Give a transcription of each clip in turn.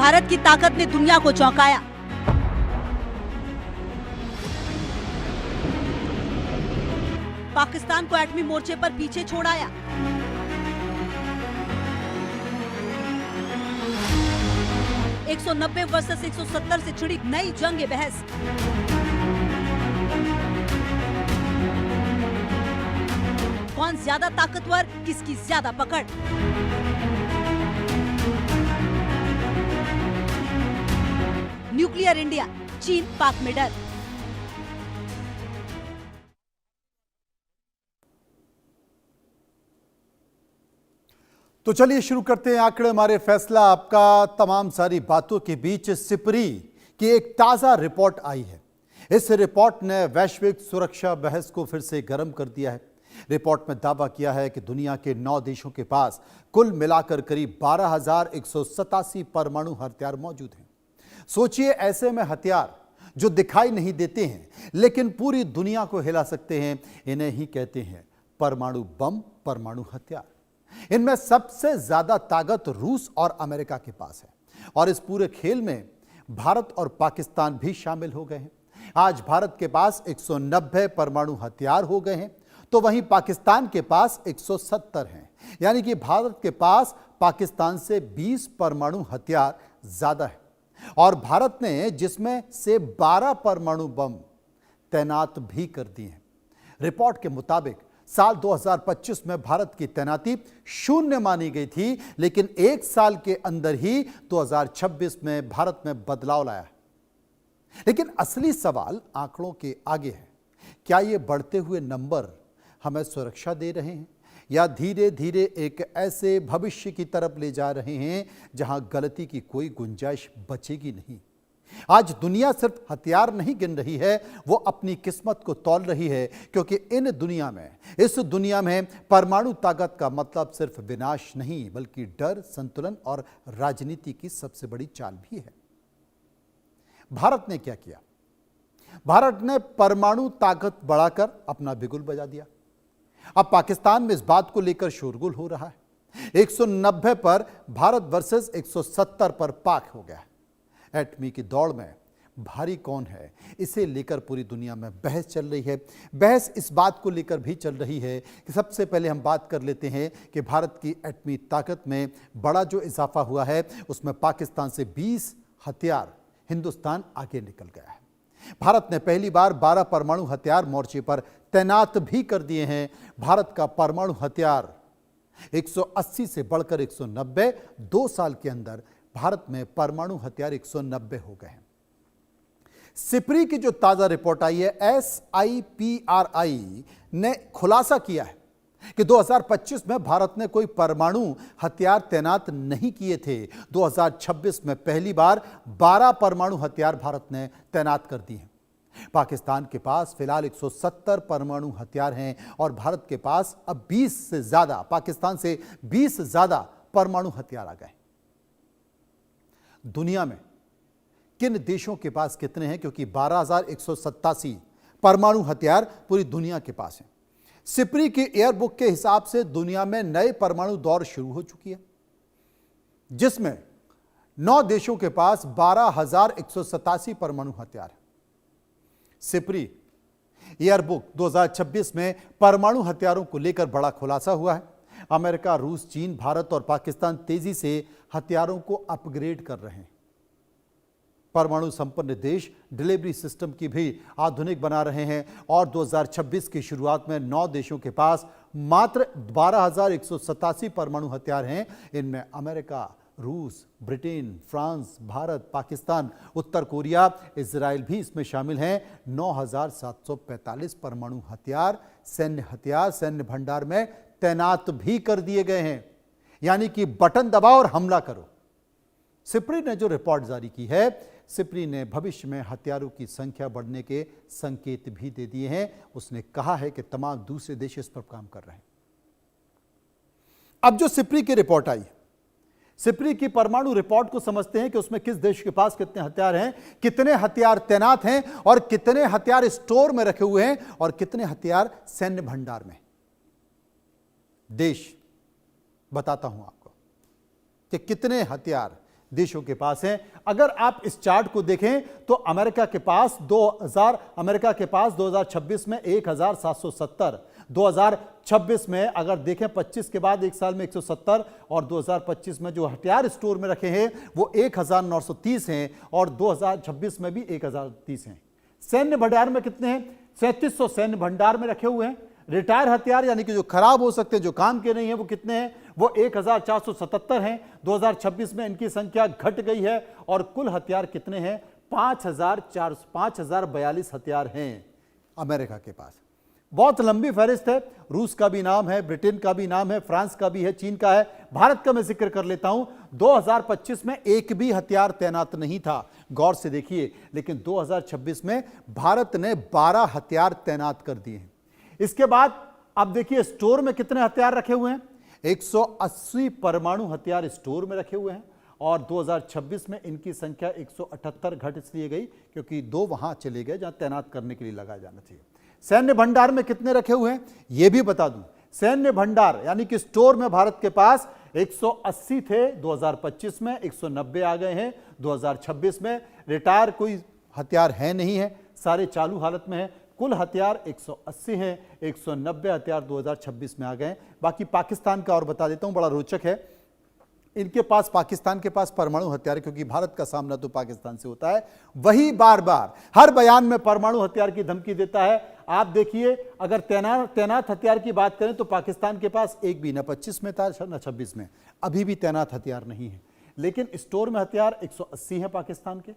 भारत की ताकत ने दुनिया को चौंकाया। पाकिस्तान को एटमी मोर्चे पर पीछे छोड़ाया। एक 190 वर्सेस 170 से छिड़ी नई जंग बहस। कौन ज्यादा ताकतवर, किसकी ज्यादा पकड़। न्यूक्लियर इंडिया, चीन पाक में डर। तो चलिए शुरू करते हैं आंकड़े हमारे फैसला आपका। तमाम सारी बातों के बीच सिपरी की एक ताजा रिपोर्ट आई है। इस रिपोर्ट ने वैश्विक सुरक्षा बहस को फिर से गर्म कर दिया है। रिपोर्ट में दावा किया है कि दुनिया के 9 देशों के पास कुल मिलाकर करीब 12,187 परमाणु हथियार मौजूद हैं। सोचिए, ऐसे में हथियार जो दिखाई नहीं देते हैं लेकिन पूरी दुनिया को हिला सकते हैं, इन्हें ही कहते हैं परमाणु बम, परमाणु हथियार। इनमें सबसे ज्यादा ताकत रूस और अमेरिका के पास है और इस पूरे खेल में भारत और पाकिस्तान भी शामिल हो गए हैं। आज भारत के पास 190 परमाणु हथियार हो गए हैं, तो वहीं पाकिस्तान के पास 170 हैं। यानी कि भारत के पास पाकिस्तान से 20 परमाणु हथियार ज्यादा है और भारत ने जिसमें से 12 परमाणु बम तैनात भी कर दिए हैं। रिपोर्ट के मुताबिक साल 2025 में भारत की तैनाती 0 मानी गई थी, लेकिन एक साल के अंदर ही 2026 में भारत में बदलाव लाया है। लेकिन असली सवाल आंकड़ों के आगे है। क्या ये बढ़ते हुए नंबर हमें सुरक्षा दे रहे हैं या धीरे धीरे एक ऐसे भविष्य की तरफ ले जा रहे हैं जहां गलती की कोई गुंजाइश बचेगी नहीं? आज दुनिया सिर्फ हथियार नहीं गिन रही है, वो अपनी किस्मत को तौल रही है, क्योंकि इस दुनिया में परमाणु ताकत का मतलब सिर्फ विनाश नहीं बल्कि डर, संतुलन और राजनीति की सबसे बड़ी चाल भी है। भारत ने क्या किया? भारत ने परमाणु ताकत बढ़ाकर अपना बिगुल बजा दिया। अब पाकिस्तान में इस बात को लेकर शोरगुल हो रहा है। 190 पर भारत वर्सेस 170 पर पाक हो गया है। एटमी की दौड़ में भारी कौन है, इसे लेकर पूरी दुनिया में बहस चल रही है। बहस इस बात को लेकर भी चल रही है कि सबसे पहले हम बात कर लेते हैं कि भारत की एटमी ताकत में बड़ा जो इजाफा हुआ है उसमें पाकिस्तान से 20 हथियार हिंदुस्तान आगे निकल गया है। भारत ने पहली बार 12 परमाणु हथियार मोर्चे पर तैनात भी कर दिए हैं। भारत का परमाणु हथियार 180 से बढ़कर 190, 2 साल के अंदर भारत में परमाणु हथियार 190 हो गए हैं। सिपरी की जो ताजा रिपोर्ट आई है, SIPRI ने खुलासा किया है कि 2025 में भारत ने कोई परमाणु हथियार तैनात नहीं किए थे। 2026 में पहली बार 12 परमाणु हथियार भारत ने तैनात कर दिए हैं। पाकिस्तान के पास फिलहाल 170 परमाणु हथियार हैं और भारत के पास अब 20 से ज्यादा, पाकिस्तान से 20 ज्यादा परमाणु हथियार आ गए। दुनिया में किन देशों के पास कितने हैं? क्योंकि 12,187 परमाणु हथियार पूरी दुनिया के पास हैं। सिपरी की एयरबुक के हिसाब से दुनिया में नए परमाणु दौर शुरू हो चुकी है, जिसमें 9 देशों के पास 12,187 परमाणु हथियार है। सिपरी एयरबुक 2026 में परमाणु हथियारों को लेकर बड़ा खुलासा हुआ है। अमेरिका, रूस, चीन, भारत और पाकिस्तान तेजी से हथियारों को अपग्रेड कर रहे हैं। परमाणु संपन्न देश डिलीवरी सिस्टम की भी आधुनिक बना रहे हैं और 2026 की शुरुआत में 9 देशों के पास मात्र 12,187 परमाणु हथियार हैं। इनमें अमेरिका, रूस, ब्रिटेन, फ्रांस, भारत, पाकिस्तान, उत्तर कोरिया, इजराइल भी इसमें शामिल हैं। 9,745 परमाणु हथियार सैन्य भंडार में तैनात भी कर दिए गए हैं। यानी कि बटन दबाओ और हमला करो। सिपरी ने जो रिपोर्ट जारी की है, सिपरी ने भविष्य में हथियारों की संख्या बढ़ने के संकेत भी दे दिए हैं। उसने कहा है कि तमाम दूसरे देश इस पर काम कर रहे हैं। अब जो सिपरी की रिपोर्ट आई, सिपरी की परमाणु रिपोर्ट को समझते हैं कि उसमें किस देश के पास कितने हथियार हैं, कितने हथियार तैनात हैं और कितने हथियार स्टोर में रखे हुए हैं और कितने हथियार सैन्य भंडार में। देश बताता हूं आपको कि कितने हथियार देशों के पास हैं। अगर आप इस चार्ट को देखें तो अमेरिका के पास 2026 में 1770, 2026 में अगर देखें 25 के बाद एक साल में 170, और 2025 में जो हथियार स्टोर में रखे हैं वो 1930 हैं, और 2026 में भी 1030 हैं। सैन्य भंडार में कितने हैं? 3700 सैन्य भंडार में रखे हुए हैं। रिटायर हथियार यानी कि जो खराब हो सकते हैं, जो काम के नहीं है, वो कितने हैं? वो 1477 हैं। 2026 में इनकी संख्या घट गई है, और कुल हथियार कितने हैं? 5042 हथियार हैं अमेरिका के पास। बहुत लंबी फहरिस्त है। रूस का भी नाम है, ब्रिटेन का भी नाम है, फ्रांस का भी है, चीन का है। भारत का मैं जिक्र कर लेता हूं। 2025 में एक भी हथियार तैनात नहीं था, गौर से देखिए, लेकिन 2026 में भारत ने 12 हथियार तैनात कर दिए हैं। इसके बाद अब देखिए स्टोर में कितने हथियार रखे हुए हैं? 180 परमाणु हथियार स्टोर में रखे हुए हैं, और 2026 में इनकी संख्या 178 घट इसलिए गई क्योंकि 2 वहां चले गए जहां तैनात करने के लिए लगाया जाना चाहिए। सैन्य भंडार में कितने रखे हुए हैं यह भी बता दूं। सैन्य भंडार यानी कि स्टोर में भारत के पास 180 थे, 2025 में 190 आ गए हैं। 2026 में रिटायर कोई हथियार है नहीं है, सारे चालू हालत में है। कुल हथियार 180 हैं, 190 हथियार 2026 में आ गए। बाकी पाकिस्तान का और बता देता हूं, बड़ा रोचक है। इनके पास, पाकिस्तान के पास परमाणु हथियार, क्योंकि भारत का सामना तो पाकिस्तान से होता है, वही बार बार हर बयान में परमाणु हथियार की धमकी देता है। आप देखिए, अगर तैनात हथियार की बात करें तो पाकिस्तान के पास एक भी, न 25 में था न 26 में, अभी भी तैनात हथियार नहीं है। लेकिन स्टोर में हथियार 180 है पाकिस्तान के,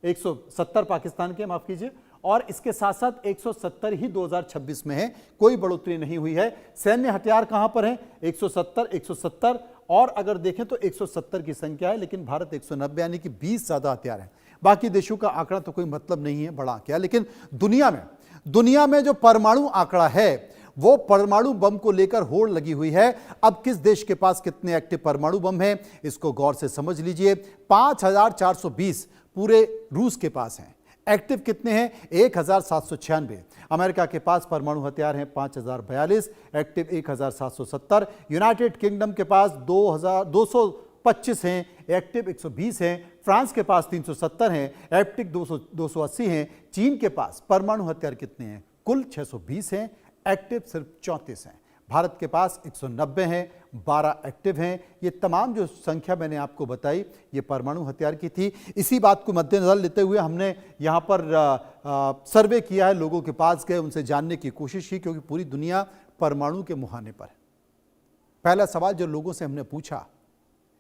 170 पाकिस्तान के, माफ कीजिए, और इसके साथ साथ 170 ही 2026 में है, कोई बढ़ोतरी नहीं हुई है। सैन्य हथियार कहां पर है? 170, और अगर देखें तो 170 की संख्या है, लेकिन भारत 190, यानी कि 20 ज्यादा हथियार हैं। बाकी देशों का आंकड़ा तो कोई मतलब नहीं है, बड़ा क्या, लेकिन दुनिया में जो परमाणु आंकड़ा है वो परमाणु बम को लेकर होड़ लगी हुई है। अब किस देश के पास कितने एक्टिव परमाणु बम हैं, इसको गौर से समझ लीजिए। 5420 पूरे रूस के पास हैं। एक्टिव कितने हैं? 1796। अमेरिका के पास परमाणु हथियार हैं 5042, एक्टिव 1770। यूनाइटेड किंगडम के पास 2225 हैं, एक्टिव 120 हैं। फ्रांस के पास 370 हैं, एक्टिव 280 हैं। चीन के पास परमाणु हथियार कितने हैं? कुल 620 हैं, एक्टिव सिर्फ 34 हैं। भारत के पास 190 हैं, 12 एक्टिव हैं। ये तमाम जो संख्या मैंने आपको बताई ये परमाणु हथियार की थी। इसी बात को मद्देनजर लेते हुए हमने यहाँ पर सर्वे किया है, लोगों के पास गए, उनसे जानने की कोशिश की, क्योंकि पूरी दुनिया परमाणु के मुहाने पर है। पहला सवाल जो लोगों से हमने पूछा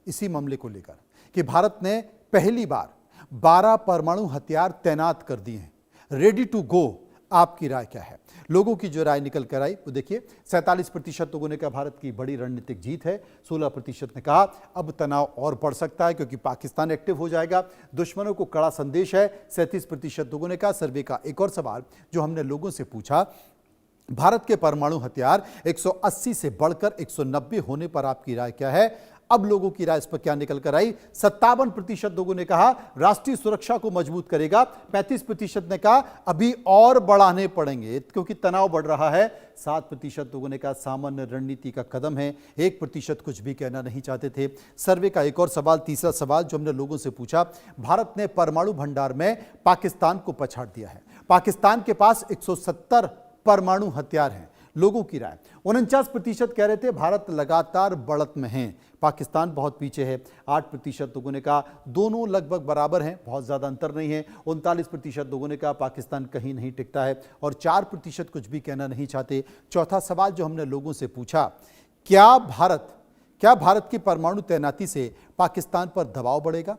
इसी मामले को लेकर कि भारत ने पहली बार 12 परमाणु हथियार तैनात कर दिए हैं, रेडी टू गो। आपकी राय क्या है? लोगों की जो राय निकल कर आई वो देखिए। 47% लोगों ने कहा भारत की बड़ी रणनीतिक जीत है। 16% ने कहा अब तनाव और बढ़ सकता है क्योंकि पाकिस्तान एक्टिव हो जाएगा, दुश्मनों को कड़ा संदेश है। 37% लोगों ने कहा। सर्वे का एक और सवाल जो हमने लोगों से पूछा, भारत के परमाणु हथियार 180 से बढ़कर 190 होने पर आपकी राय क्या है? अब लोगों की राय इस पर क्या निकल कर आई? 57% लोगों ने कहा राष्ट्रीय सुरक्षा को मजबूत करेगा। 35% ने कहा अभी और बढ़ाने पड़ेंगे क्योंकि तनाव बढ़ रहा है। 7% लोगों ने कहा सामान्य रणनीति का कदम है। 1% कुछ भी कहना नहीं चाहते थे। सर्वे का एक और सवाल, तीसरा सवाल जो हमने लोगों से पूछा, भारत ने परमाणु भंडार में पाकिस्तान को पछाड़ दिया है। पाकिस्तान के पास 170 परमाणु हथियार हैं। लोगों की राय 49% कह रहे थे भारत लगातार बढ़त में है, पाकिस्तान बहुत पीछे है। 8% लोगों ने कहा दोनों लगभग बराबर हैं, बहुत ज़्यादा अंतर नहीं है। 39% लोगों ने कहा पाकिस्तान कहीं नहीं टिकता है, और 4% कुछ भी कहना नहीं चाहते। चौथा सवाल जो हमने लोगों से पूछा, क्या भारत की परमाणु तैनाती से पाकिस्तान पर दबाव बढ़ेगा?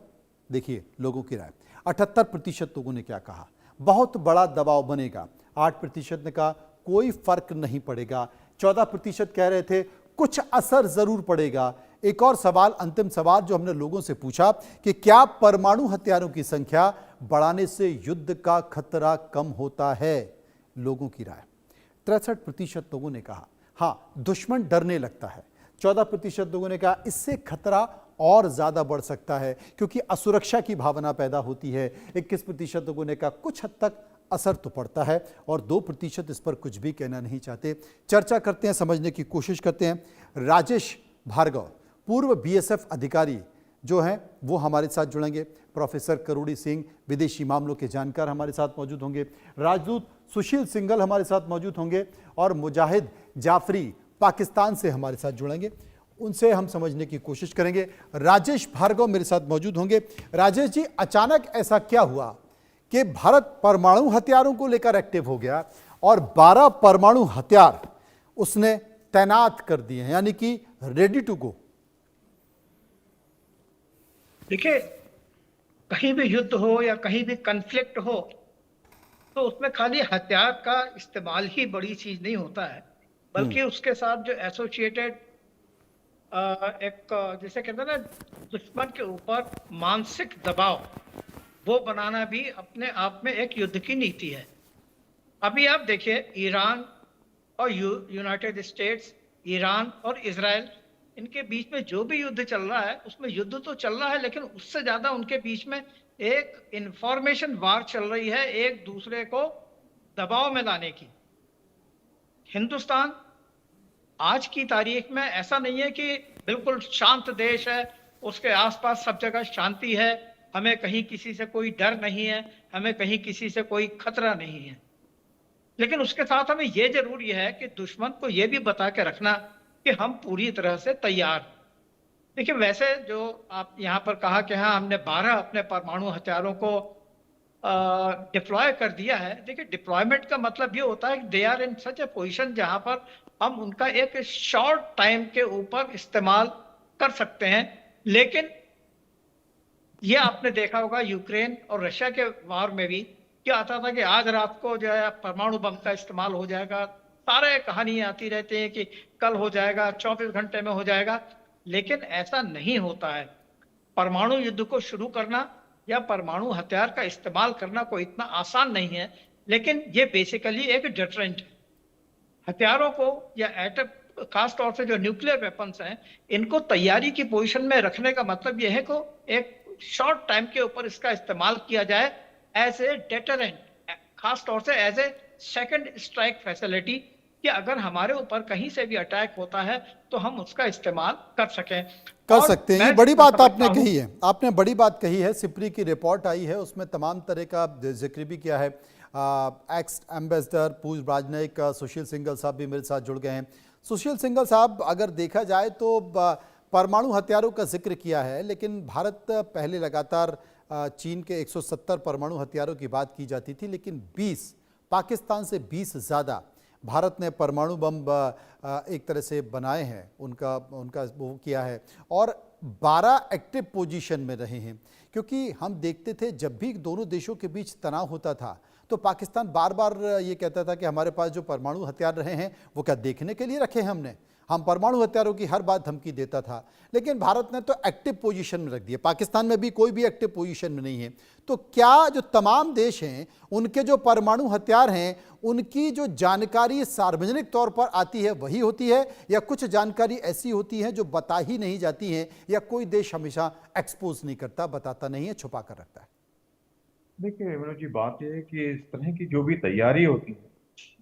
देखिए लोगों की राय। 78% लोगों ने क्या कहा? बहुत बड़ा दबाव बनेगा। 8% ने कहा कोई फर्क नहीं पड़ेगा। 14% कह रहे थे कुछ असर जरूर पड़ेगा। एक और सवाल, अंतिम सवाल जो हमने लोगों से पूछा कि क्या परमाणु हथियारों की संख्या बढ़ाने से युद्ध का खतरा कम होता है? लोगों की राय 63% लोगों ने कहा हां, दुश्मन डरने लगता है। 14% लोगों ने कहा इससे खतरा और ज्यादा बढ़ सकता है क्योंकि असुरक्षा की भावना पैदा होती है। 21% लोगों ने कहा कुछ हद तक असर तो पड़ता है, और 2% इस पर कुछ भी कहना नहीं चाहते। चर्चा करते हैं, समझने की कोशिश करते हैं। राजेश भार्गव, पूर्व बीएसएफ अधिकारी, जो हैं वो हमारे साथ जुड़ेंगे। प्रोफेसर करोड़ी सिंह विदेशी मामलों के जानकार हमारे साथ मौजूद होंगे, राजदूत सुशील सिंघल हमारे साथ मौजूद होंगे और मुजाहिद जाफरी पाकिस्तान से हमारे साथ जुड़ेंगे। उनसे हम समझने की कोशिश करेंगे। राजेश भार्गव मेरे साथ मौजूद होंगे। राजेश जी, अचानक ऐसा क्या हुआ कि भारत परमाणु हथियारों को लेकर एक्टिव हो गया और 12 परमाणु हथियार उसने तैनात कर दिए हैं, यानी कि रेडी टू गो? देखिए, कहीं भी युद्ध हो या कहीं भी कन्फ्लिक्ट हो तो उसमें खाली हथियार का इस्तेमाल ही बड़ी चीज नहीं होता है, बल्कि उसके साथ जो एसोसिएटेड जैसे कहते हैं ना, दुश्मन के ऊपर मानसिक दबाव वो बनाना भी अपने आप में एक युद्ध की नीति है। अभी आप देखिए, ईरान और यूनाइटेड स्टेट्स, ईरान और इजराइल, इनके बीच में जो भी युद्ध चल रहा है उसमें युद्ध तो चल रहा है, लेकिन उससे ज्यादा उनके बीच में एक इंफॉर्मेशन वार चल रही है, एक दूसरे को दबाव में लाने की। हिंदुस्तान आज की तारीख में ऐसा नहीं है कि बिल्कुल शांत देश है, उसके आसपास सब जगह शांति है, हमें कहीं किसी से कोई डर नहीं है, हमें कहीं किसी से कोई खतरा नहीं है। लेकिन उसके साथ हमें यह जरूरी है कि दुश्मन को यह भी बता के रखना कि हम पूरी तरह से तैयार। देखिए, वैसे जो आप यहाँ पर कहा कि हाँ, हमने 12 अपने परमाणु हथियारों को डिप्लॉय कर दिया है। देखिए, डिप्लॉयमेंट का मतलब ये होता है कि they are in such A position जहां पर हम उनका एक शॉर्ट टाइम के ऊपर इस्तेमाल कर सकते हैं। लेकिन ये आपने देखा होगा यूक्रेन और रशिया के वार में भी क्या आता था कि आज रात को जो है परमाणु बम का इस्तेमाल हो जाएगा, सारे कहानियां आती रहती हैं कि कल हो जाएगा, 24 घंटे में हो जाएगा, लेकिन ऐसा नहीं होता है। परमाणु युद्ध को शुरू करना या परमाणु हथियार का इस्तेमाल करना कोई इतना आसान नहीं है, लेकिन ये बेसिकली एक डिटरेंट है। हथियारों को या एटम, खास तौर से जो न्यूक्लियर वेपन्स हैं, इनको तैयारी की पोजीशन में रखने का मतलब यह है कि एक शॉर्ट टाइम के ऊपर इसका इस्तेमाल किया जाए एज ए डेटरेंट, खास तौर से as a second strike facility, कि अगर हमारे ऊपर कहीं से भी अटैक होता है तो हम उसका इस्तेमाल कर सकें। कर सकते हैं। ये बड़ी बात आपने कही है, आपने बड़ी बात कही है। सिप्री की रिपोर्ट आई है, उसमें तमाम तरह का जिक्र भी किया है। एक्स एम्बेसडर पूर्व राजनयिक सुशील सिंघल साहब भी मेरे साथ जुड़ गए हैं। सुशील सिंघल साहब, अगर देखा जाए तो परमाणु हथियारों का जिक्र किया है, लेकिन भारत पहले लगातार चीन के 170 परमाणु हथियारों की बात की जाती थी, लेकिन 20, पाकिस्तान से 20 ज़्यादा भारत ने परमाणु बम एक तरह से बनाए हैं, उनका वो किया है, और 12 एक्टिव पोजीशन में रहे हैं। क्योंकि हम देखते थे जब भी दोनों देशों के बीच तनाव होता था तो पाकिस्तान बार बार ये कहता था कि हमारे पास जो परमाणु हथियार रहे हैं वो क्या देखने के लिए रखे हैं हमने, हम परमाणु हथियारों की हर बात धमकी देता था। लेकिन भारत ने तो एक्टिव पोजीशन में रख दिया, पाकिस्तान में भी कोई भी एक्टिव पोजीशन में नहीं है। तो क्या जो तमाम देश हैं उनके जो परमाणु हथियार हैं उनकी जो जानकारी सार्वजनिक तौर पर आती है वही होती है, या कुछ जानकारी ऐसी होती है जो बता ही नहीं जाती है, या कोई देश हमेशा एक्सपोज नहीं करता, बताता नहीं है, छुपा कर रखता है? देखिए मनोज जी, बात यह है कि इस तरह की जो भी तैयारी होती है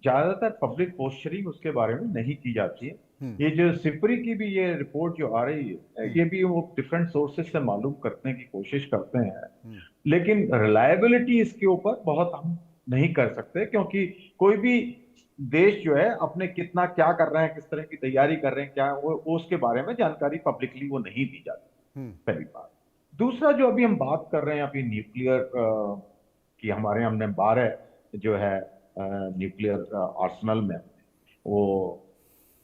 ज्यादातर पब्लिक पोस्चरिंग उसके बारे में नहीं की जाती है। ये जो सिपरी की भी ये रिपोर्ट जो आ रही है, ये भी वो डिफरेंट सोर्सेज से मालूम करने की कोशिश करते हैं, लेकिन रिलायबिलिटी इसके ऊपर बहुत हम नहीं कर सकते, क्योंकि कोई भी देश जो है अपने कितना क्या कर रहे हैं, किस तरह की तैयारी कर रहे हैं, क्या वो उसके बारे में जानकारी पब्लिकली वो नहीं दी जाती, पहली बात। दूसरा, जो अभी हम बात कर रहे हैं अभी न्यूक्लियर कि हमारे हमने 12 जो है न्यूक्लियर आर्सेनल में वो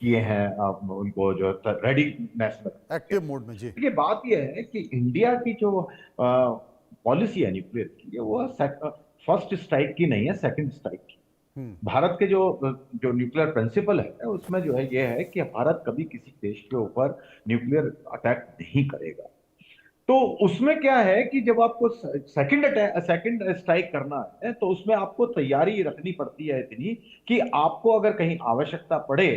किए हैं, उनको जो रेडीनेस में, एक्टिव मोड में। जी, ये बात यह है कि इंडिया की जो पॉलिसी है न्यूक्लियर की, वो फर्स्ट स्ट्राइक की नहीं है, सेकंड स्ट्राइक की। भारत के जो न्यूक्लियर प्रिंसिपल है उसमें जो है ये है कि भारत कभी किसी देश के ऊपर न्यूक्लियर अटैक नहीं करेगा। तो उसमें क्या है कि जब आपको सेकंड स्ट्राइक करना है तो उसमें आपको तैयारी रखनी पड़ती है इतनी कि आपको अगर कहीं आवश्यकता पड़े,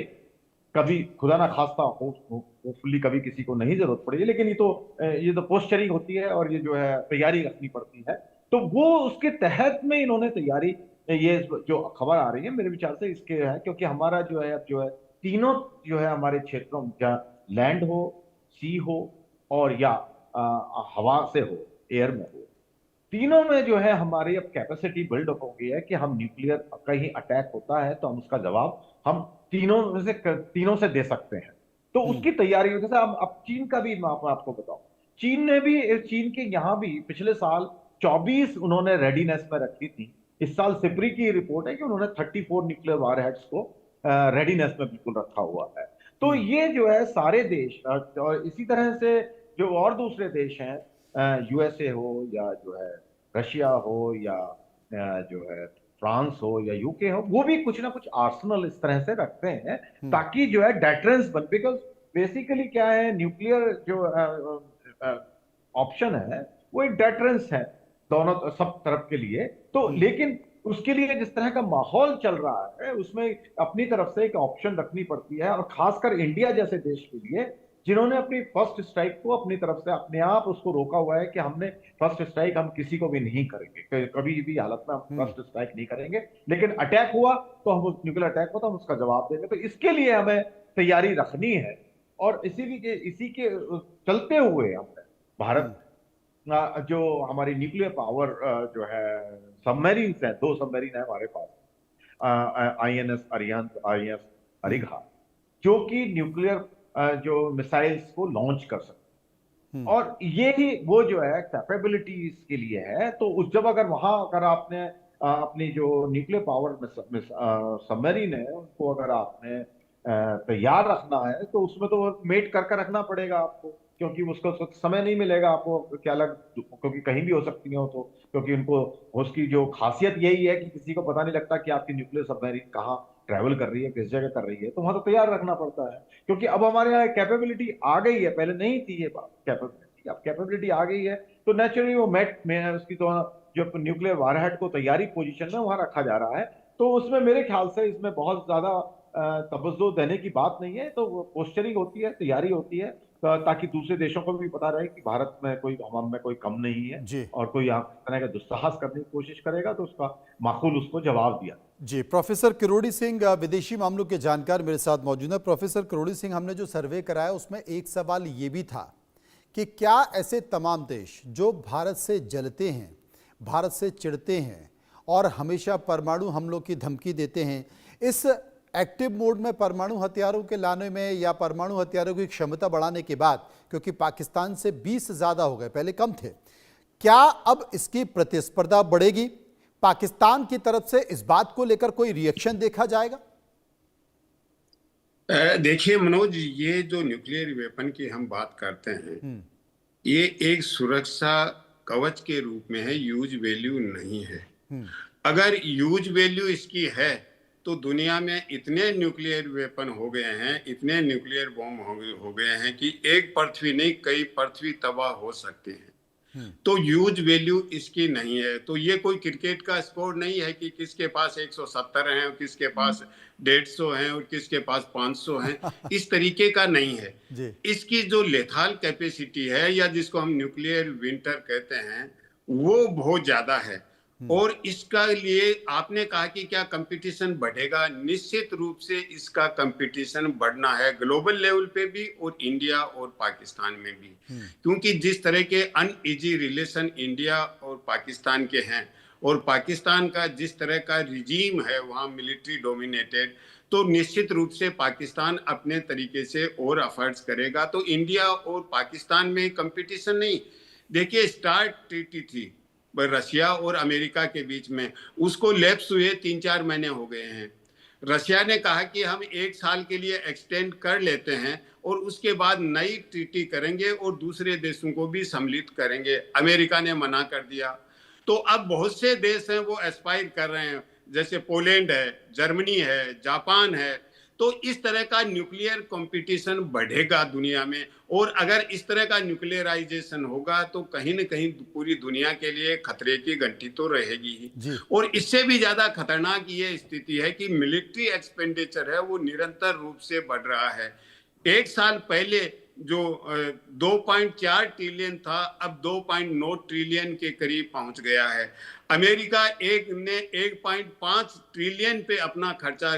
कभी खुदा ना खास्ता होपफुली कभी किसी को नहीं जरूरत पड़ेगी, लेकिन ये तो पोस्चरिंग होती है और ये जो है तैयारी रखनी पड़ती है, तो वो उसके तहत में इन्होंने तैयारी, ये जो खबर आ रही है मेरे विचार से इसके है, क्योंकि हमारा जो है तीनों जो है हमारे क्षेत्रों, जहाँ लैंड हो, सी हो और या हवा से हो, एयर में हो, तीनों में जो है हमारी अब कैपेसिटी बिल्ड हो गई है कि हम न्यूक्लियर कहीं अटैक होता है तो हम उसका जवाब हम तीनों से दे सकते हैं। तो उसकी तैयारी, जैसे अब चीन का भी मैं आपको बताऊं, चीन के यहाँ भी पिछले साल 24 उन्होंने रेडीनेस में रखी थी। इस साल सिपरी की रिपोर्ट है कि उन्होंने 34 न्यूक्लियर वारहेड्स को रेडीनेस में बिल्कुल रखा हुआ है। तो ये जो है सारे देश, और इसी तरह से जो और दूसरे देश हैं, यूएसए हो या जो है रशिया हो या जो है फ्रांस हो या यूके हो, वो भी कुछ ना कुछ आर्सेनल इस तरह से रखते हैं ताकि जो है डेटरेंस बन, बिकॉज बेसिकली क्या है, न्यूक्लियर जो ऑप्शन है वो एक डेटरेंस है दोनों सब तरफ के लिए। तो लेकिन उसके लिए जिस तरह का माहौल चल रहा है उसमें अपनी तरफ से एक ऑप्शन रखनी पड़ती है, और खासकर इंडिया जैसे देश के लिए जिन्होंने अपनी फर्स्ट स्ट्राइक को अपनी तरफ से अपने आप उसको रोका हुआ है कि हमने फर्स्ट स्ट्राइक हम किसी को भी नहीं करेंगे, कभी भी हालत में हम फर्स्ट स्ट्राइक नहीं करेंगे, लेकिन अटैक हुआ तो हम न्यूक्लियर अटैक हो तो हम उसका जवाब देंगे। तो इसके लिए हमें तैयारी रखनी है, और इसी के चलते हुए हमने भारत जो हमारी न्यूक्लियर पावर जो है सबमरीन है, 2 सबमरीन है हमारे पास, आईएनएस अरिहंत, आईएनएस अरिघा, जो कि न्यूक्लियर जो मिसाइल्स को लॉन्च कर सकते हैं, और ये ही वो जो है कैपेबिलिटीज के लिए है। तो उस जब अगर आपने अपनी जो न्यूक्लियर पावर सबमरीन है उनको अगर आपने तैयार रखना है तो उसमें तो मेट करके रखना पड़ेगा आपको, क्योंकि उसको समय नहीं मिलेगा आपको, क्या लग, क्योंकि कहीं भी हो सकती हो, तो क्योंकि उनको उसकी जो खासियत यही है कि किसी को पता नहीं लगता कि आपकी न्यूक्लियर सबमरीन कहाँ ट्रैवल कर रही है, किस जगह कर रही है, तो वहां तो तैयार रखना पड़ता है। क्योंकि अब हमारे यहाँ कैपेबिलिटी आ गई है, पहले नहीं थी ये बात कैपेबिलिटी, अब कैपेबिलिटी आ गई है, तो नेचुरली वो मेट में उसकी तो जो न्यूक्लियर वारहेड को तैयारी पोजीशन में वहां रखा जा रहा है। तो उसमें मेरे ख्याल से इसमें बहुत ज्यादा तवज्जो देने की बात नहीं है, तो पोस्चरिंग होती है, तैयारी होती है, ताकि दूसरे देशों को भी पता रहे कि भारत में कोई, हम में कोई कम नहीं है, और कोई यहाँ तरह का दुस्साहस करने की कोशिश करेगा तो उसका माकूल उसको जवाब दिया। जी, प्रोफेसर किरोड़ी सिंह विदेशी मामलों के जानकार मेरे साथ मौजूद है। प्रोफेसर किरोड़ी सिंह, हमने जो सर्वे कराया उसमें एक सवाल ये भी था कि क्या ऐसे तमाम देश जो भारत से जलते हैं, भारत से चिढ़ते हैं और हमेशा परमाणु हमलों की धमकी देते हैं, इस एक्टिव मोड में परमाणु हथियारों के लाने में या परमाणु हथियारों की क्षमता बढ़ाने के बाद, क्योंकि पाकिस्तान से 20 ज्यादा हो गए, पहले कम थे, क्या अब इसकी प्रतिस्पर्धा बढ़ेगी? पाकिस्तान की तरफ से इस बात को लेकर कोई रिएक्शन देखा जाएगा? देखिए मनोज, ये जो न्यूक्लियर वेपन की हम बात करते हैं, ये एक सुरक्षा कवच के रूप में है, यूज वैल्यू नहीं है। अगर यूज वैल्यू इसकी है तो दुनिया में इतने न्यूक्लियर वेपन हो गए हैं, इतने न्यूक्लियर बॉम्ब हो गए हैं कि एक पृथ्वी नहीं कई पृथ्वी तबाह हो सकते हैं। तो यूज वैल्यू इसकी नहीं है। तो ये कोई क्रिकेट का स्कोर नहीं है कि किसके पास 170 हैं और किसके पास 150 हैं और किसके पास 500 हैं, इस तरीके का नहीं है। इसकी जो लेथाल कैपेसिटी है, या जिसको हम न्यूक्लियर विंटर कहते हैं, वो बहुत ज्यादा है। और इसका लिए आपने कहा कि क्या कंपटीशन बढ़ेगा, निश्चित रूप से इसका कंपटीशन बढ़ना है, ग्लोबल लेवल पे भी और इंडिया और पाकिस्तान में भी। क्योंकि जिस तरह के अनईजी रिलेशन इंडिया और पाकिस्तान के हैं, और पाकिस्तान का जिस तरह का रिजीम है वहाँ मिलिट्री डोमिनेटेड, तो निश्चित रूप से पाकिस्तान अपने तरीके से और एफर्ट्स करेगा। तो इंडिया और पाकिस्तान में कंपटीशन नहीं। देखिए, स्टार्ट ट्रीटी थी रशिया और अमेरिका के बीच में, उसको लैप्स हुए 3-4 महीने हो गए हैं। रशिया ने कहा कि हम 1 साल के लिए एक्सटेंड कर लेते हैं और उसके बाद नई ट्रीटी करेंगे और दूसरे देशों को भी सम्मिलित करेंगे। अमेरिका ने मना कर दिया। तो अब बहुत से देश हैं वो एस्पायर कर रहे हैं, जैसे पोलैंड है, जर्मनी है, जापान है। तो इस तरह का न्यूक्लियर कंपटीशन बढ़ेगा दुनिया में, और अगर इस तरह का न्यूक्लियराइजेशन होगा तो कहीं न कहीं पूरी दुनिया के लिए खतरे की घंटी तो रहेगी ही। और इससे भी ज्यादा खतरनाक ये स्थिति है कि मिलिट्री एक्सपेंडिचर है वो निरंतर रूप से बढ़ रहा है। 1 साल पहले जो 2.4 ट्रिलियन था, अब 2.9 ट्रिलियन के करीब पहुंच गया है। अमेरिका ने 1.5 ट्रिलियन पे अपना खर्चा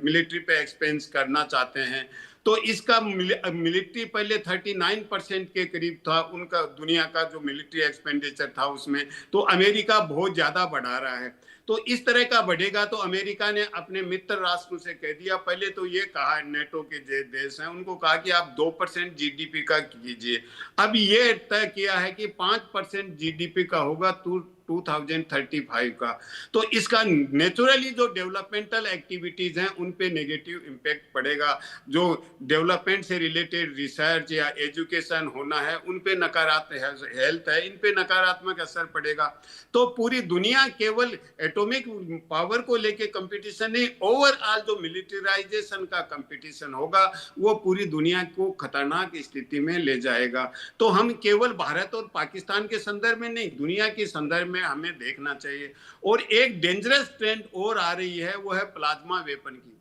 मिलिट्री पे एक्सपेंस करना चाहते हैं। तो इसका मिलिट्री पहले 39% के करीब था, उनका दुनिया का जो मिलिट्री एक्सपेंडिचर था उसमें, तो अमेरिका बहुत ज्यादा बढ़ा रहा है। तो इस तरह का बढ़ेगा तो अमेरिका ने अपने मित्र राष्ट्रों से कह दिया, पहले तो ये कहा नेटो के जो देश हैं उनको कहा कि आप 2% जीडीपी का कीजिए, अब ये तय किया है कि 5% जीडीपी का होगा 2035 का। तो इसका नेचुरली जो डेवलपमेंटल एक्टिविटीज हैं उन पे नेगेटिव इम्पैक्ट पड़ेगा, जो डेवलपमेंट से रिलेटेड रिसर्च या एजुकेशन होना है उन पे नकारात्मक, हेल्थ है इन पे नकारात्मक असर पड़ेगा। तो पूरी दुनिया केवल एटॉमिक पावर को लेके कंपटीशन नहीं, ओवरऑल जो मिलिटराइजेशन का कंपटीशन होगा वो पूरी दुनिया को खतरनाक स्थिति में ले जाएगा। तो हम केवल भारत और पाकिस्तान के संदर्भ में नहीं, दुनिया के संदर्भ में हमें देखना चाहिए। और एक डेंजरस ट्रेंड और आ रही है, वो है प्लाज्मा वेपन की,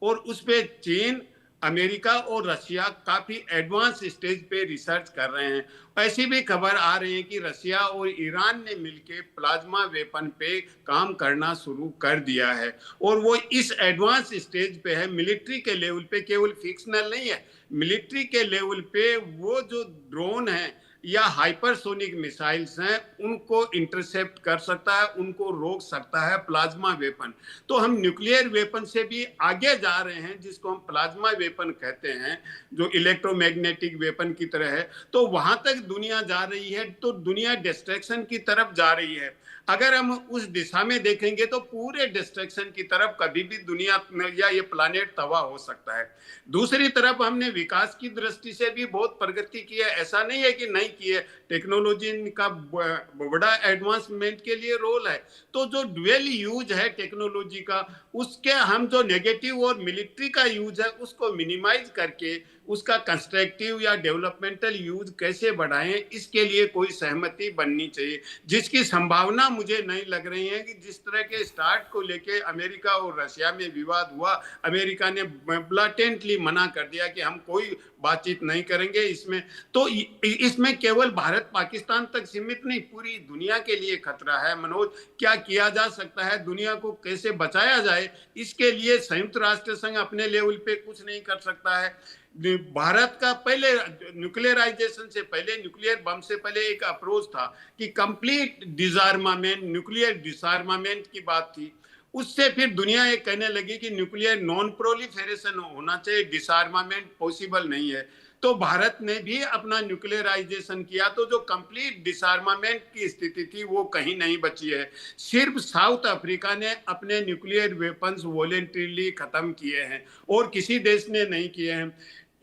और उस पे चीन, अमेरिका और रशिया काफी एडवांस स्टेज पे रिसर्च कर रहे हैं। ऐसी भी खबर आ रही है कि रशिया और ईरान ने मिलकर प्लाज्मा वेपन पे काम करना शुरू कर दिया है, और वो इस एडवांस स्टेज पे है। मिलिट्री के लेवल पे, केवल फिक्शनल नहीं है, मिलिट्री के लेवल पे वो जो ड्रोन है या हाइपरसोनिक मिसाइल्स हैं उनको इंटरसेप्ट कर सकता है, उनको रोक सकता है प्लाज्मा वेपन। तो हम न्यूक्लियर वेपन से भी आगे जा रहे हैं, जिसको हम प्लाज्मा वेपन कहते हैं, जो इलेक्ट्रोमैग्नेटिक वेपन की तरह है। तो वहां तक दुनिया जा रही है, तो दुनिया डिस्ट्रक्शन की तरफ जा रही है। अगर हम उस दिशा में देखेंगे तो पूरे डिस्ट्रक्शन की तरफ कभी भी दुनिया या ये प्लानेट तबाह हो सकता है। दूसरी तरफ हमने विकास की दृष्टि से भी बहुत प्रगति की है, ऐसा नहीं है कि नहीं की है, टेक्नोलॉजी का बड़ा एडवांसमेंट के लिए रोल है। तो जो ड्यूअल यूज है टेक्नोलॉजी का, उसके हम जो नेगेटिव और मिलिट्री का यूज है उसको मिनिमाइज करके उसका कंस्ट्रक्टिव या डेवलपमेंटल यूज कैसे बढ़ाएं, इसके लिए कोई सहमति बननी चाहिए, जिसकी संभावना मुझे नहीं लग रही है। कि जिस तरह के स्टार्ट को लेके अमेरिका और रशिया में विवाद हुआ, अमेरिका ने ब्लाटेंटली मना कर दिया कि हम कोई बातचीत नहीं करेंगे इसमें। तो इसमें केवल भारत पाकिस्तान तक सीमित नहीं, पूरी दुनिया के लिए खतरा है। मनोज, क्या किया जा सकता है, दुनिया को कैसे बचाया जाए, इसके लिए संयुक्त राष्ट्र संघ अपने लेवल पे कुछ नहीं कर सकता है। भारत का पहले न्यूक्लियराइजेशन से पहले, न्यूक्लियर बम से पहले एक अप्रोच था कि कंप्लीट डिसआर्मामेंट, न्यूक्लियर डिसआर्मामेंट की बात थी। उससे फिर दुनिया ये कहने लगी कि न्यूक्लियर नॉन प्रोलिफेरेशन होना चाहिए, डिसआर्मामेंट पॉसिबल नहीं है। तो भारत ने भी अपना न्यूक्लियराइजेशन किया, तो जो कंप्लीट डिसआर्मामेंट की स्थिति थी वो कहीं नहीं बची है। सिर्फ साउथ अफ्रीका ने अपने न्यूक्लियर वेपन्स वॉलेंटरीली खत्म किए हैं और किसी देश ने नहीं किए हैं।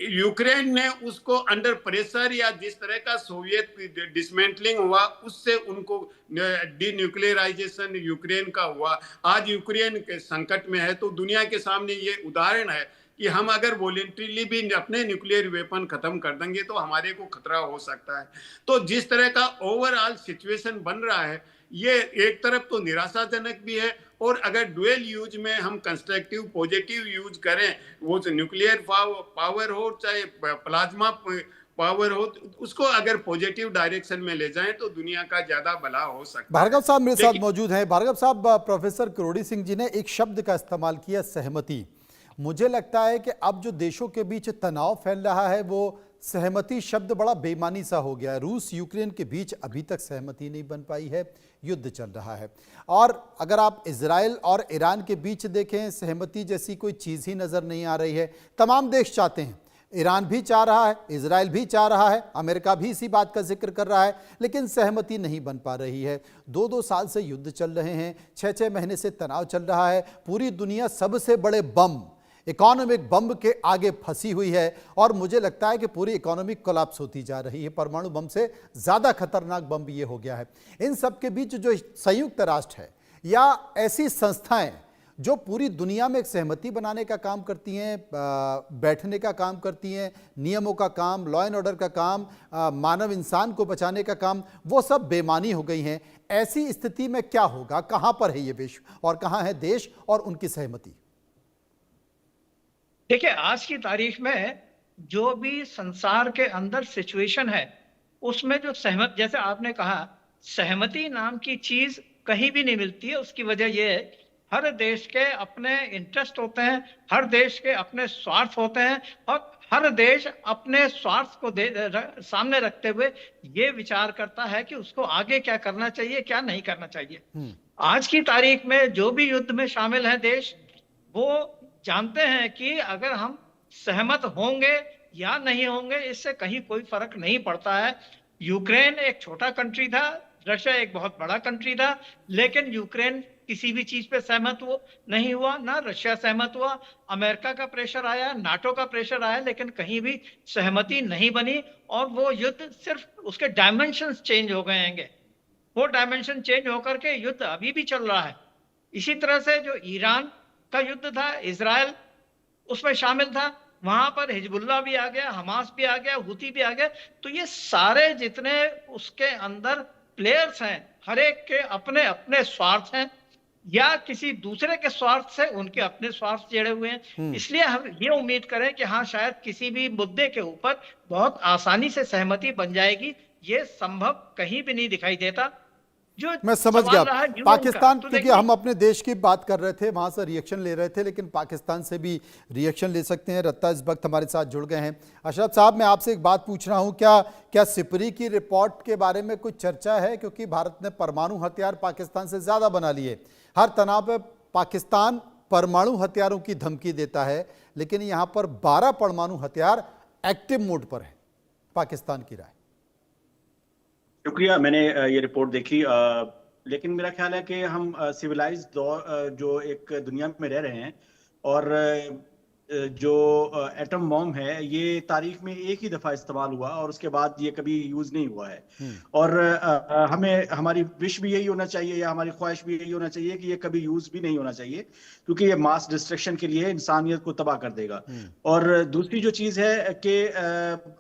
यूक्रेन ने उसको अंडर प्रेशर, या जिस तरह का सोवियत डिसमेंटलिंग हुआ उससे उनको डीन्यूक्लियराइजेशन यूक्रेन का हुआ। आज यूक्रेन के संकट में है, तो दुनिया के सामने ये उदाहरण है कि हम अगर वॉलेंटरीली भी अपने न्यूक्लियर वेपन खत्म कर देंगे तो हमारे को खतरा हो सकता है। तो जिस तरह का ओवरऑल सिचुएशन बन रहा है, ये एक तरफ तो निराशाजनक भी है, और अगर डुअल यूज में हम कंस्ट्रक्टिव पॉजिटिव यूज करें, वो न्यूक्लियर पावर हो चाहे प्लाज्मा पावर हो, उसको अगर पॉजिटिव डायरेक्शन में ले जाएं तो दुनिया का ज्यादा भला हो सकता है। भार्गव साहब मेरे साथ मौजूद हैं। भार्गव साहब, प्रोफेसर करोड़ी सिंह जी ने एक शब्द का इस्तेमाल किया, सहमति। मुझे लगता है कि अब जो देशों के बीच तनाव फैल रहा है वो सहमति शब्द बड़ा बेमानी सा हो गया है। रूस यूक्रेन के बीच अभी तक सहमति नहीं बन पाई है, युद्ध चल रहा है। और अगर आप इजराइल और ईरान के बीच देखें, सहमति जैसी कोई चीज़ ही नज़र नहीं आ रही है। तमाम देश चाहते हैं, ईरान भी चाह रहा है, इजराइल भी चाह रहा है, अमेरिका भी इसी बात का जिक्र कर रहा है, लेकिन सहमति नहीं बन पा रही है। 2-2 साल से युद्ध चल रहे हैं, 6-6 महीने से तनाव चल रहा है। पूरी दुनिया सबसे बड़े बम, इकोनॉमिक बम के आगे फंसी हुई है, और मुझे लगता है कि पूरी इकोनॉमी कोलैप्स होती जा रही है। परमाणु बम से ज़्यादा खतरनाक बम ये हो गया है। इन सब के बीच जो संयुक्त राष्ट्र है या ऐसी संस्थाएं जो पूरी दुनिया में एक सहमति बनाने का काम करती हैं, बैठने का काम करती हैं, नियमों का काम, लॉ एंड ऑर्डर का काम, मानव इंसान को बचाने का काम, वो सब बेमानी हो गई हैं। ऐसी स्थिति में क्या होगा, कहाँ पर है ये विश्व और कहाँ है देश और उनकी सहमति? देखिए, आज की तारीख में जो भी संसार के अंदर सिचुएशन है उसमें जो जैसे आपने कहा, सहमति नाम की चीज कहीं भी नहीं मिलती है। उसकी वजह यह है, हर देश के अपने इंटरेस्ट होते हैं, हर देश के अपने स्वार्थ होते हैं, और हर देश अपने स्वार्थ को सामने रखते हुए ये विचार करता है कि उसको आगे क्या करना चाहिए, क्या नहीं करना चाहिए। आज की तारीख में जो भी युद्ध में शामिल है देश, वो जानते हैं कि अगर हम सहमत होंगे या नहीं होंगे, इससे कहीं कोई फर्क नहीं पड़ता है। यूक्रेन एक छोटा कंट्री था, रशिया एक बहुत बड़ा कंट्री था, लेकिन यूक्रेन किसी भी चीज पे सहमत नहीं हुआ, ना रशिया सहमत हुआ। अमेरिका का प्रेशर आया, नाटो का प्रेशर आया, लेकिन कहीं भी सहमति नहीं बनी और वो युद्ध सिर्फ उसके डायमेंशंस चेंज हो गए हैं। वो डायमेंशन चेंज होकर के युद्ध अभी भी चल रहा है। इसी तरह से जो ईरान का युद्ध था, इजराइल उसमें शामिल था, वहां पर हिजबुल्ला भी आ गया, हमास भी आ गया, हुती भी आ गया। तो ये सारे जितने उसके अंदर प्लेयर्स हैं, हर एक के अपने अपने स्वार्थ हैं, या किसी दूसरे के स्वार्थ से उनके अपने स्वार्थ जुड़े हुए हैं। इसलिए हम ये उम्मीद करें कि हाँ, शायद किसी भी मुद्दे के ऊपर बहुत आसानी से सहमति बन जाएगी। ये संभव कहीं भी नहीं दिखाई देता। जो मैं समझ सवाल रहा गया। न्यूयॉर्क पाकिस्तान, का, तो क्योंकि देखिए, हम अपने देश की बात कर रहे थे, वहां से रिएक्शन ले रहे थे, लेकिन पाकिस्तान से भी रिएक्शन ले सकते हैं। रत्ता इस वक्त हमारे साथ जुड़ गए हैं। अशरफ साहब, मैं आपसे एक बात पूछ रहा हूं, क्या सिपरी की रिपोर्ट के बारे में कुछ चर्चा है? क्योंकि भारत ने परमाणु हथियार पाकिस्तान से ज्यादा बना लिए। हर तनाव पे पाकिस्तान परमाणु हथियारों की धमकी देता है, लेकिन यहां पर 12 परमाणु हथियार एक्टिव मोड पर है। पाकिस्तान की राय? शुक्रिया, मैंने ये रिपोर्ट देखी, लेकिन मेरा ख्याल है कि हम सिविलाइज्ड दौर जो एक दुनिया में रह रहे हैं, और जो एटम बॉम्ब है ये तारीख में एक ही दफा इस्तेमाल हुआ और उसके बाद ये कभी यूज नहीं हुआ है। और हमें, हमारी विश भी यही होना चाहिए या हमारी ख्वाहिश भी यही होना चाहिए कि ये कभी यूज भी नहीं होना चाहिए, क्योंकि ये मास डिस्ट्रक्शन के लिए इंसानियत को तबाह कर देगा। और दूसरी जो चीज है कि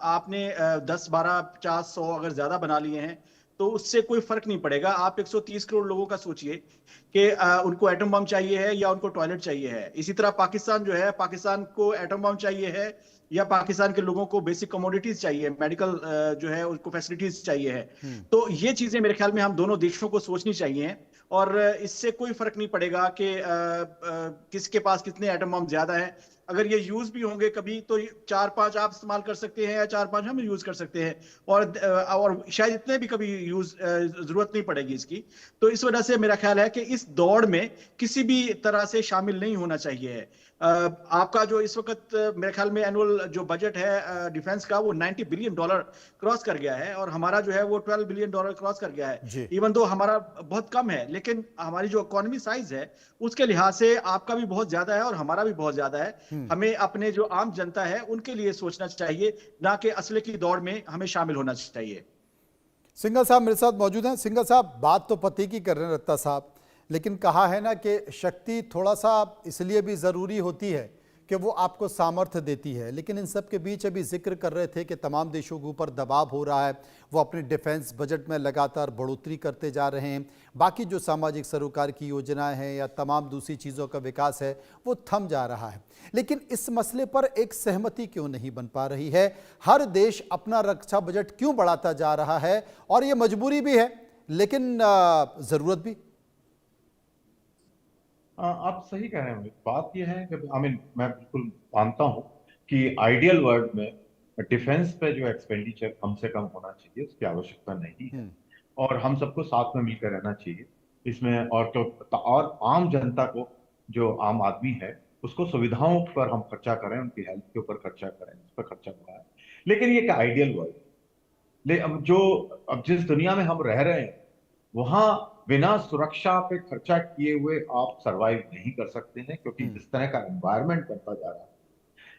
आपने 10, 12, 50, 100 अगर ज्यादा बना लिए हैं तो उससे कोई फर्क नहीं पड़ेगा। आप 130 करोड़ लोगों का सोचिए कि उनको एटम बम चाहिए है या उनको टॉयलेट चाहिए है। इसी तरह पाकिस्तान जो है, पाकिस्तान को एटम बम चाहिए है या पाकिस्तान के लोगों को बेसिक कमोडिटीज चाहिए, मेडिकल जो है उनको फैसिलिटीज चाहिए है। तो ये चीजें मेरे ख्याल में हम दोनों देशों को सोचनी चाहिए, और इससे कोई फर्क नहीं पड़ेगा कि किसके पास कितने एटम बम ज्यादा है। अगर ये यूज भी होंगे कभी तो 4-5 आप इस्तेमाल कर सकते हैं या 4-5 हम यूज कर सकते हैं, और शायद इतने भी कभी यूज जरूरत नहीं पड़ेगी इसकी। तो इस वजह से मेरा ख्याल है कि इस दौड़ में किसी भी तरह से शामिल नहीं होना चाहिए। आपका जो इस वक्त मेरे ख्याल में एनुअल जो बजट है डिफेंस का, वो $90 बिलियन क्रॉस कर गया है, और हमारा जो है वो $12 बिलियन क्रॉस कर गया है। इवन दो हमारा बहुत कम है, लेकिन हमारी जो इकोनॉमी साइज है उसके लिहाज से आपका भी बहुत ज्यादा है और हमारा भी बहुत ज्यादा है। हमें अपने जो आम जनता है उनके लिए सोचना चाहिए, ना कि असले की दौड़ में हमें शामिल होना चाहिए। सिंघल साहब मेरे साथ मौजूद हैं। सिंघल साहब, बात तो पति की कर रहे हैं रत्ता साहब, लेकिन कहा है ना कि शक्ति थोड़ा सा इसलिए भी ज़रूरी होती है कि वो आपको सामर्थ्य देती है। लेकिन इन सब के बीच अभी जिक्र कर रहे थे कि तमाम देशों के ऊपर दबाव हो रहा है, वो अपने डिफेंस बजट में लगातार बढ़ोतरी करते जा रहे हैं, बाकी जो सामाजिक सरोकार की योजनाएं हैं या तमाम दूसरी चीज़ों का विकास है वो थम जा रहा है। लेकिन इस मसले पर एक सहमति क्यों नहीं बन पा रही है? हर देश अपना रक्षा बजट क्यों बढ़ाता जा रहा है? और ये मजबूरी भी है, लेकिन ज़रूरत भी। आप सही कह रहे हैं। बात यह है कि मैं बिल्कुल मानता हूं कि आइडियल वर्ल्ड में डिफेंस पे जो एक्सपेंडिचर कम से कम होना चाहिए, उसकी आवश्यकता नहीं है, और हम सबको साथ में मिलकर रहना चाहिए इसमें। और आम जनता को, जो आम आदमी है, उसको सुविधाओं पर हम खर्चा करें, उनकी हेल्थ के ऊपर खर्चा करें, उस पर खर्चा बढ़ाएं। लेकिन ये क्या आइडियल वर्ल्ड, अब जिस दुनिया में हम रह रहे हैं वहां बिना सुरक्षा पे खर्चा किए हुए आप सरवाइव नहीं कर सकते हैं, क्योंकि जिस तरह का एनवायरनमेंट बनता जा रहा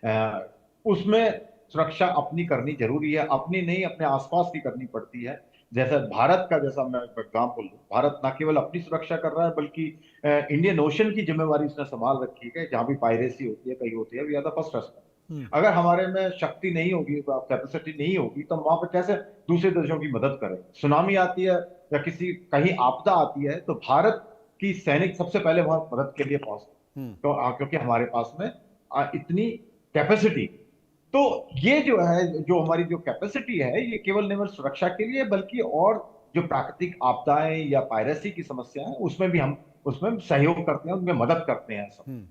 है उसमें सुरक्षा अपनी करनी जरूरी है। अपनी नहीं, अपने आसपास की करनी पड़ती है। जैसा भारत का, जैसा मैं एग्जाम्पल दूं, भारत न केवल अपनी सुरक्षा कर रहा है बल्कि इंडियन ओशन की जिम्मेवारी उसने संभाल रखी है। जहां भी पायरेसी होती है, कहीं होती है, we are the first response. अगर हमारे में शक्ति नहीं होगी, कैपेसिटी नहीं होगी, तो वहां पर कैसे दूसरे देशों की मदद करें? सुनामी आती है या किसी कहीं आपदा आती है तो भारत की सैनिक सबसे पहले वहां मदद के लिए पहुंचते, तो क्योंकि हमारे पास में इतनी कैपेसिटी। तो ये जो है, जो हमारी जो कैपेसिटी है, ये केवल केवल सुरक्षा के लिए, बल्कि और जो प्राकृतिक आपदाएं या पायरेसी की समस्या है उसमें भी हम उसमें सहयोग करते हैं, उनमें मदद करते हैं सब।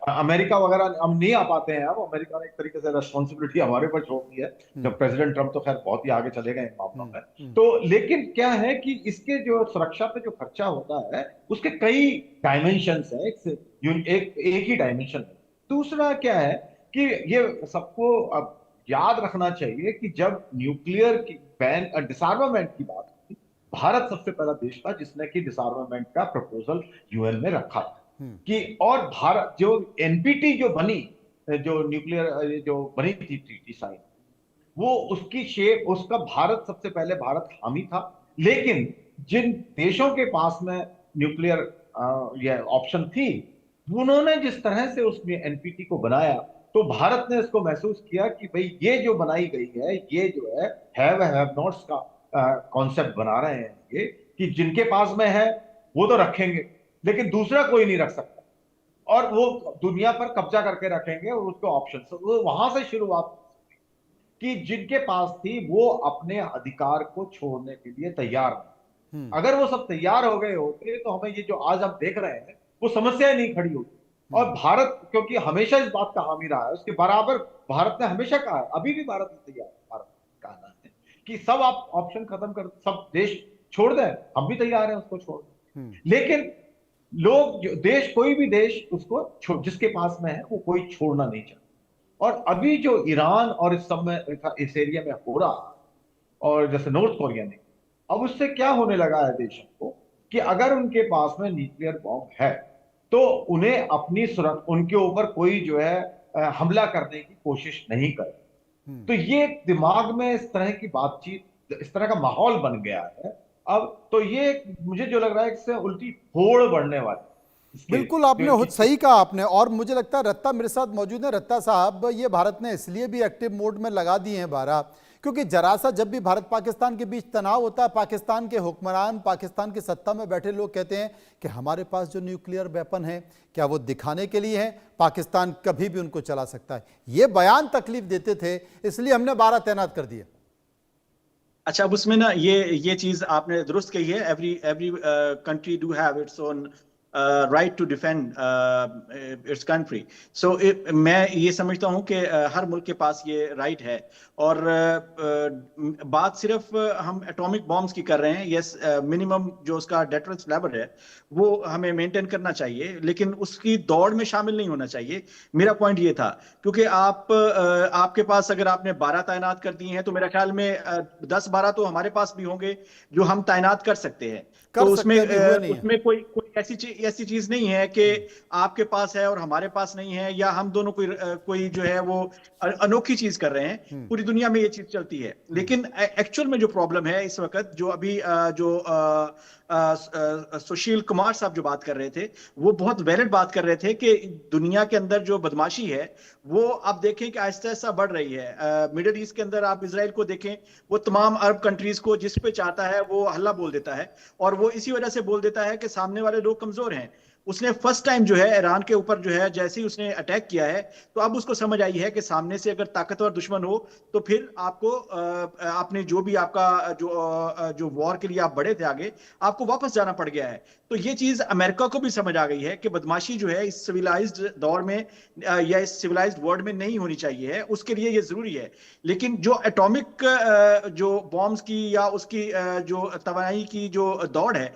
अमेरिका वगैरह हम नहीं आ पाते हैं। अब अमेरिका ने एक तरीके से रेस्पॉन्सिबिलिटी हमारे ऊपर छोड़ दी है, जब प्रेसिडेंट ट्रम्प तो खैर बहुत ही आगे चले गए इन मामलों में। तो लेकिन क्या है कि इसके जो सुरक्षा पे जो खर्चा होता है उसके कई डायमेंशंस है, एक ही डायमेंशन है। दूसरा क्या है कि ये सबको अब याद रखना चाहिए कि जब न्यूक्लियर की बैन डिसआर्मामेंट की बात हुई, भारत सबसे पहला देश था जिसने कि डिसआर्मामेंट का प्रपोजल यूएन में रखा था कि, और भारत जो एनपीटी जो बनी, जो न्यूक्लियर जो बनी थी ट्रीटी साइन, वो उसकी शेप उसका भारत सबसे पहले भारत हामी था। लेकिन जिन देशों के पास में न्यूक्लियर ये ऑप्शन थी, उन्होंने जिस तरह से उसमें एनपीटी को बनाया, तो भारत ने इसको महसूस किया कि भाई ये जो बनाई गई है, ये जो है हैव नॉट्स का कॉन्सेप्ट बना रहे हैं ये, कि जिनके पास में है वो तो रखेंगे लेकिन दूसरा कोई नहीं रख सकता, और वो दुनिया पर कब्जा करके रखेंगे, और उसके ऑप्शन वो वहां से शुरुआत कि जिनके पास थी वो अपने अधिकार को छोड़ने के लिए तैयार नहीं। अगर वो सब तैयार हो गए होते तो हमें ये जो आज हम देख रहे हैं वो समस्या नहीं खड़ी होती। और भारत क्योंकि हमेशा इस बात का हामी रहा है, उसके बराबर भारत ने हमेशा कहा है, अभी भी भारत तैयार है, भारत कहना है कि सब आप ऑप्शन खत्म कर, सब देश छोड़ दें, हम भी तैयार हैं उसको छोड़। लेकिन लोग देश, कोई भी देश उसको जिसके पास में है वो कोई छोड़ना नहीं चाहता। और अभी जो ईरान और इस सब में इस एरिया में हो रहा है, और जैसे नॉर्थ कोरिया ने, अब उससे क्या होने लगा है देशों को कि अगर उनके पास में न्यूक्लियर बॉम्ब है तो उन्हें अपनी सुरक्षा, उनके ऊपर कोई जो है हमला करने की कोशिश नहीं करे। तो ये दिमाग में इस तरह की बातचीत, इस तरह का माहौल बन गया है अब। तो ये मुझे जो लग रहा है इससे उल्टी होड़ बढ़ने वाली। बिल्कुल, आपने सही कहा आपने। और मुझे लगता है रत्ता मेरे साथ मौजूद है। रत्ता साहब, ये भारत ने इसलिए भी एक्टिव मोड में लगा दिए हैं 12, क्योंकि जरा सा जब भी भारत पाकिस्तान के बीच तनाव होता है, पाकिस्तान के हुक्मरान, पाकिस्तान की सत्ता में बैठे लोग कहते हैं कि हमारे पास जो न्यूक्लियर वेपन है, क्या वो दिखाने के लिए है? पाकिस्तान कभी भी उनको चला सकता है। ये बयान तकलीफ देते थे, इसलिए हमने 12 तैनात कर दिए। अच्छा, अब उसमें ना ये चीज आपने दुरुस्त कही है। Every country do have its own right to defend its country. So मैं ये समझता हूं कि हर मुल्क के पास ये राइट है। और बात सिर्फ हम एटॉमिक बॉम्ब्स की कर रहे हैं। यस, मिनिमम जो उसका डेटरेंस लेवल है वो हमें मेंटेन करना चाहिए, लेकिन उसकी दौड़ में शामिल नहीं होना चाहिए। मेरा पॉइंट ये था, क्योंकि आपके पास अगर आपने 12 तैनात कर दिए हैं तो मेरा ख्याल में 10-12 तो हमारे पास भी होंगे जो हम तैनात कर सकते हैं। तो उसमें कोई ऐसी चीज नहीं है कि आपके पास है और हमारे पास नहीं है, या हम दोनों कोई जो है वो अनोखी चीज कर रहे हैं। पूरी दुनिया में ये चीज चलती है। लेकिन एक्चुअल में जो प्रॉब्लम है इस वक्त, जो अभी सुशील कुमार साहब जो बात कर रहे थे, वो बहुत वैलिड बात कर रहे थे कि दुनिया के अंदर जो बदमाशी है वो आप देखें कि आहिस्ता आहिस्ता बढ़ रही है। मिडिल ईस्ट के अंदर आप इजराइल को देखें, वो तमाम अरब कंट्रीज को जिस पे चाहता है वो हल्ला बोल देता है, और वो इसी वजह से बोल देता है कि सामने वाले लोग कमजोर हैं। उसने फर्स्ट टाइम जो है ईरान के ऊपर जो है जैसे ही उसने अटैक किया है, तो अब उसको समझ आई है कि सामने से अगर ताकतवर दुश्मन हो तो फिर आपको आपने जो भी आपका जो वॉर के लिए आप बढ़े थे आगे, आपको वापस जाना पड़ गया है। तो ये चीज अमेरिका को भी समझ आ गई है कि बदमाशी जो है इस सिविलाइज्ड दौर में या इस सिविलाइज्ड वर्ल्ड में नहीं होनी चाहिए है, उसके लिए ये जरूरी है। लेकिन जो एटॉमिक जो बॉम्ब्स की या उसकी जो तवानाई की जो दौड़ है,